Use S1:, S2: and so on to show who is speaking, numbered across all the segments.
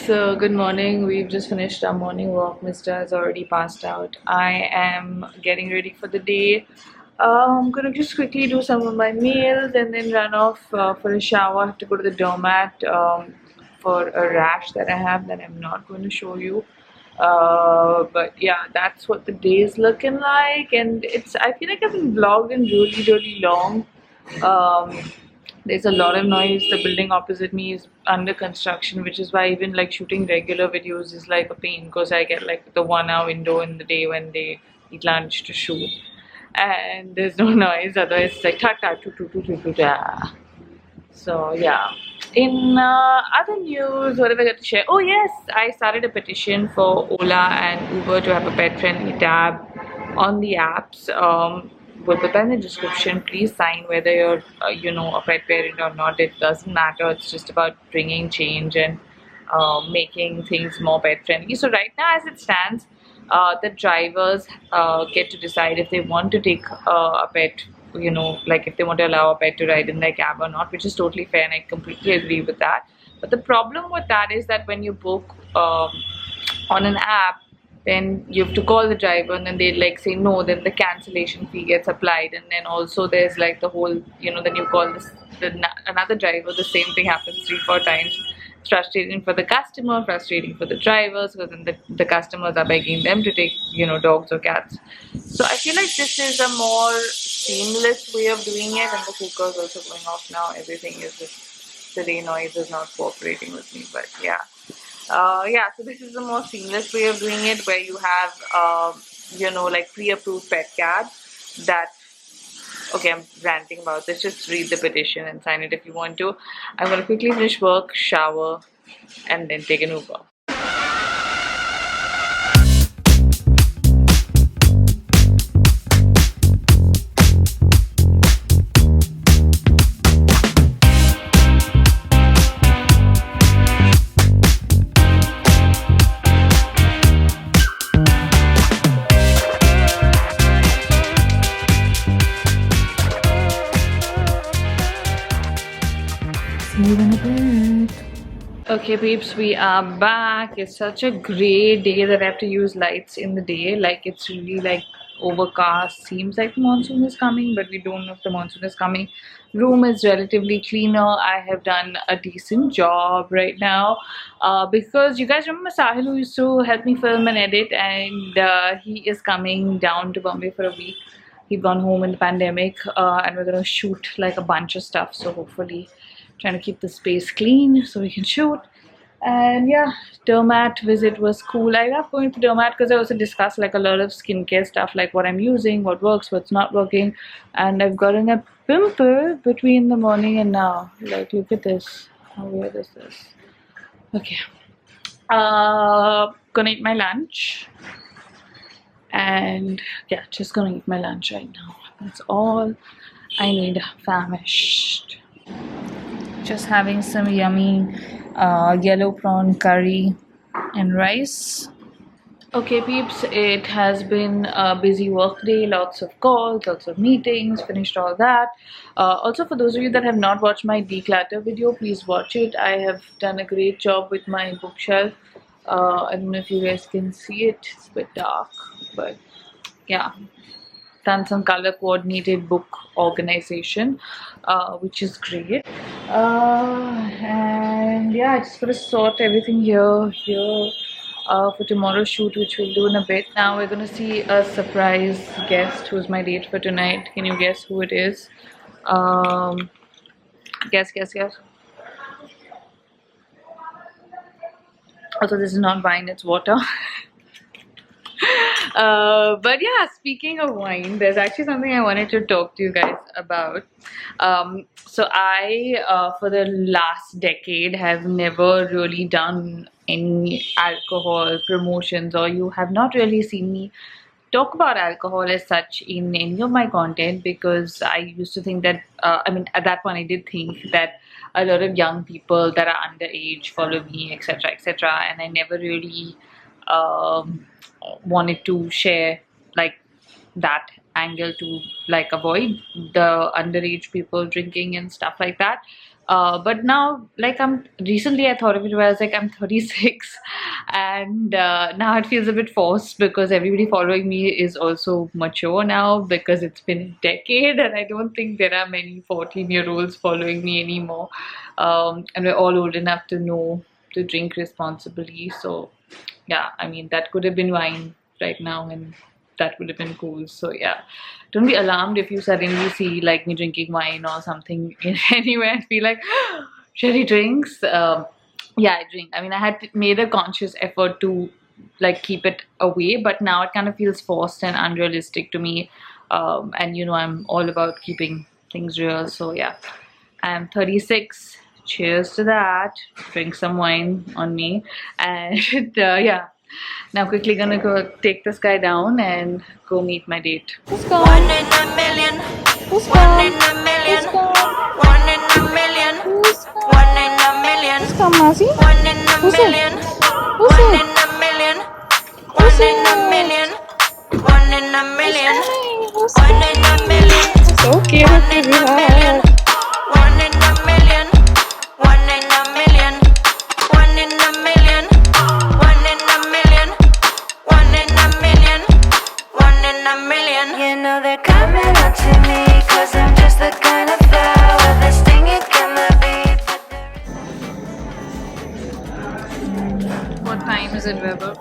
S1: So good morning. We've just finished our morning walk. Mr. has already passed out. I am getting ready for the day. I'm gonna just quickly do some of my meals and then run off for a shower. I have to go to the doormat for a rash that I have that I'm not going to show you. But yeah, that's what the day is looking like, and I feel like I've been vlogging really long. Um, there's a lot of noise. The building opposite me is under construction, which is why even like shooting regular videos is like a pain, because I get like the 1 hour window in the day when they eat lunch to shoot, and there's no noise. Otherwise it's like ta ta tu tu tu tu tu ta. So yeah. In other news, what have I got to share? Oh yes, I started a petition for Ola and Uber to have a pet-friendly tab on the apps. We'll put that in the description. Please sign whether you're, a pet parent or not. It doesn't matter. It's just about bringing change and making things more pet-friendly. So right now, as it stands, the drivers get to decide if they want to take a pet, like if they want to allow a pet to ride in their cab or not, which is totally fair, and I completely agree with that. But the problem with that is that when you book on an app, then you have to call the driver, and then they like say no, then the cancellation fee gets applied, and then also there's like the whole, then you call another driver, the same thing happens 3-4 times. It's frustrating for the customer, frustrating for the drivers, because then the customers are begging them to take, dogs or cats. So I feel like this is a more seamless way of doing it, and the cooker is also going off now. Everything is just, the noise is not cooperating with me, but yeah. So this is a more seamless way of doing it, where you have, like pre-approved pet cabs that, okay, I'm ranting about this. Just read the petition and sign it if you want to. I'm going to quickly finish work, shower, and then take an Uber. Okay peeps, we are back. It's such a grey day that I have to use lights in the day. Like, it's really like overcast. Seems like the monsoon is coming, but we don't know if the monsoon is coming. Room is relatively cleaner. I have done a decent job right now because you guys remember Sahil, who used to help me film and edit, and he is coming down to Bombay for a week. He'd gone home in the pandemic, and we're gonna shoot like a bunch of stuff. So hopefully trying to keep the space clean so we can shoot. And yeah, dermat visit was cool. I love going to dermat because I also discuss like a lot of skincare stuff, like what I'm using, what works, what's not working. And I've gotten a pimple between the morning and now. Like, look at this, how weird is this? Okay, gonna eat my lunch, and yeah, just gonna eat my lunch right now. That's all I need. Famished. Just having some yummy yellow prawn curry and rice. Okay peeps, it has been a busy work day, lots of calls, lots of meetings, finished all that. Also, for those of you that have not watched my declutter video, please watch it. I have done a great job with my bookshelf. I don't know if you guys can see it, it's a bit dark, but yeah, done some color coordinated book organization, which is great. And yeah, I just gotta sort everything here for tomorrow's shoot, which we'll do in a bit. Now we're gonna see a surprise guest who's my date for tonight. Can you guess who it is? Guess. Also, this is not wine, it's water. But yeah, speaking of wine, there's actually something I wanted to talk to you guys about. So I, for the last decade, have never really done any alcohol promotions, or you have not really seen me talk about alcohol as such in any of my content, because I used to think that, at that point I did think that a lot of young people that are underage follow me, etc., and I never really wanted to share like that angle to like avoid the underage people drinking and stuff like that. But now, like recently I thought of it where I was like, I'm 36 and now it feels a bit forced because everybody following me is also mature now because it's been a decade and I don't think there are many 14-year-olds following me anymore. And we're all old enough to know to drink responsibly. So yeah, I mean, that could have been wine right now and that would have been cool. So yeah, don't be alarmed if you suddenly see like me drinking wine or something anywhere and feel like Sherry drinks. Yeah, I drink. I mean, I had made a conscious effort to like keep it away, but now it kind of feels forced and unrealistic to me. And you know, I'm all about keeping things real. So yeah, I'm 36. Cheers to that. Drink some wine on me. And yeah, now quickly gonna go take this guy down and go meet my date. Who's gone?
S2: One in a million.
S1: Who's
S2: One
S1: gone?
S2: in a million.
S1: Who's gone?
S2: One in a million.
S1: Who's gone?
S2: One in a million.
S1: Who's gone, Mazi?
S2: One in a
S1: Who's
S2: million.
S1: it? Who's
S2: One
S1: it?
S2: in a million.
S1: Who's
S2: One in a
S1: it?
S2: million. One in a
S1: Who's
S2: million.
S1: coming? Who's
S2: One in a
S1: coming?
S2: million.
S1: It's okay,
S2: One
S1: okay,
S2: in a million.
S1: relax.
S2: One in a million. One in a million. One in a million. One in a million. One in a million. One in a million. You know they're coming up to me, 'cause I'm just the kind of flower that's stinging in the beat.
S1: What time is it, Weber?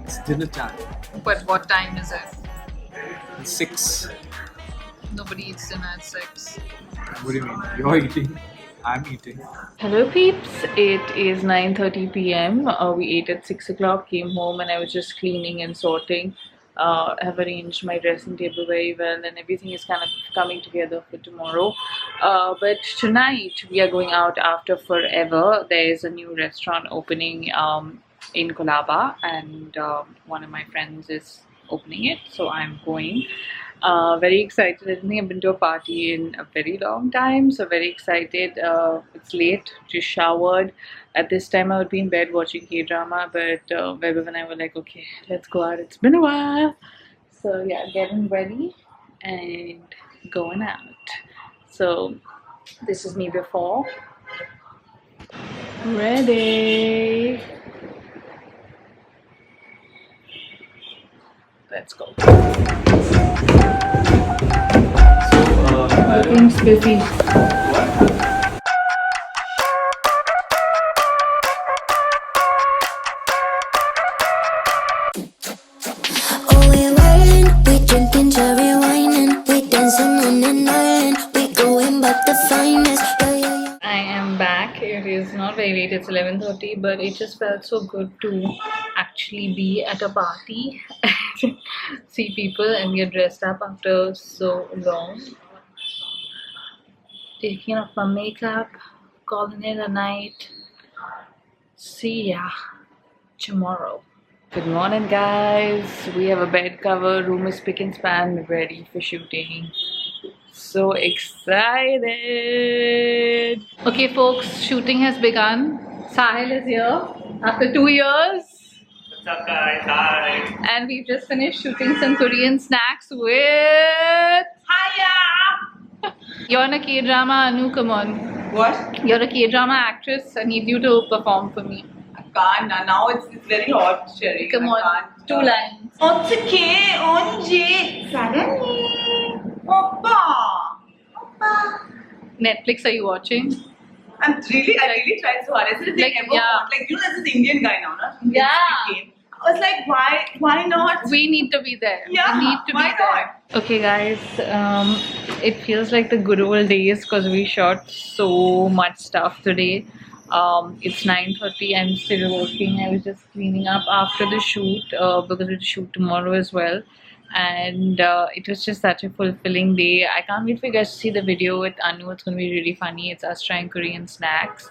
S3: It's dinner time.
S1: But what time is it?
S3: It's 6.
S1: Nobody eats dinner at 6.
S3: What do you mean? You're eating. I'm eating.
S1: Hello peeps, it is 9:30 p.m. We ate at 6 o'clock, came home and I was just cleaning and sorting. Have arranged my dressing table very well and everything is kind of coming together for tomorrow. But tonight we are going out after forever. There is a new restaurant opening in Kolaba and one of my friends is opening it, so I'm going. Very excited. I don't think I've been to a party in a very long time, so very excited. It's late, just showered. At this time I would be in bed watching K-drama, but Weber and I were like, okay, let's go out, it's been a while. So yeah, getting ready and going out. So this is me before. Ready. Let's go. Looking spiffy.
S2: Oh, we wildin', we drinking cherry wine and we dancing on an island. We going back the finest. Yeah, yeah, yeah.
S1: I am back. It is not very late, it's 11:30, but it just felt so good to actually be at a party and see people and get dressed up after so long. Taking off my makeup, calling it a night. See ya tomorrow. Good morning, guys. We have a bed cover, room is spick and span, ready for shooting. So excited. Okay folks, shooting has begun. Sahil is here after 2 years.
S3: What's up, guys? Hi.
S1: And we've just finished shooting some Korean snacks with Hiya! You're in a K-drama, Anu, come on.
S4: What?
S1: You're a K-drama actress. I need you to perform for me.
S4: I can't. Now it's very hot, Sherry.
S1: Come
S4: I
S1: on,
S4: can't.
S1: 2 lines.
S4: Otsuke, onji, sarani, oppa, oppa.
S1: Netflix, are you watching?
S4: I really tried so hard. I said,
S1: Like,
S4: ever
S1: yeah.
S4: want, like, you know, there's this Indian guy now, na?
S1: Yeah.
S4: Came. I was like, why not?
S1: We need to be there.
S4: Yeah,
S1: We need to
S4: why
S1: be there. Okay, guys. It feels like the good old days because we shot so much stuff today. It's 9:30. I'm still working. I was just cleaning up after the shoot because we'll shoot tomorrow as well. And it was just such a fulfilling day. I can't wait for you guys to see the video with Anu. It's going to be really funny. It's us trying Korean snacks.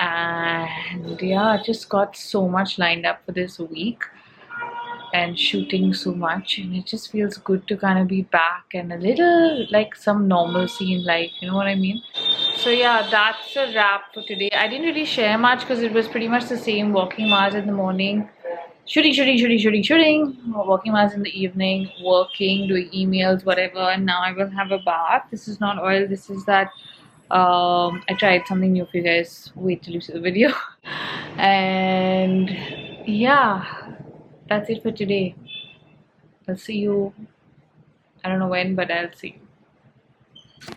S1: And yeah, just got so much lined up for this week and shooting so much, and it just feels good to kind of be back and a little like some normalcy in life, you know what I mean? So yeah, that's a wrap for today. I didn't really share much because it was pretty much the same. Walking Mars in the morning, shooting. Working hours in the evening, working, doing emails, whatever. And now I will have a bath. This is not oil. This is that. I tried something new for you guys. Wait till you see the video. And yeah, that's it for today. I'll see you. I don't know when, but I'll see you.